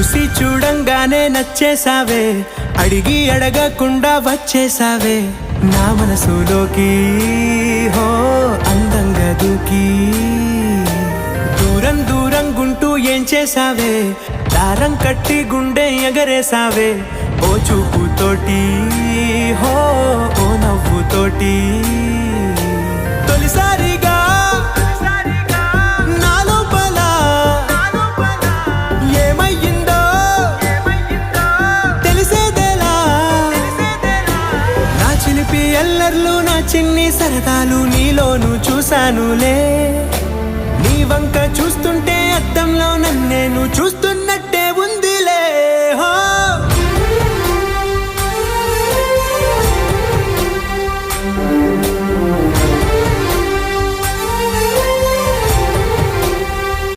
చూసి చూడంగానే నచ్చేసావే, అడిగి అడగకుండా వచ్చేసావే నా మనసులోకి. హో అందంగా దూకి దూరం దూరం గుంటూ ఏం చేసావే, దారం కట్టి గుండె ఎగరేసావే ఓ చూపుతోటి, హో ఓ నవ్వుతోటి. తొలిసారిగా నా లోపల ఏమయ్యిందో తెలిసేదేలా. నా చిలిపి ఎల్లర్లు నా చిన్ని సరదాలు నీలోను చూశానులే. నీ వంక చూస్తుంటే అద్దంలో నన్నేను చూస్తున్నట్టే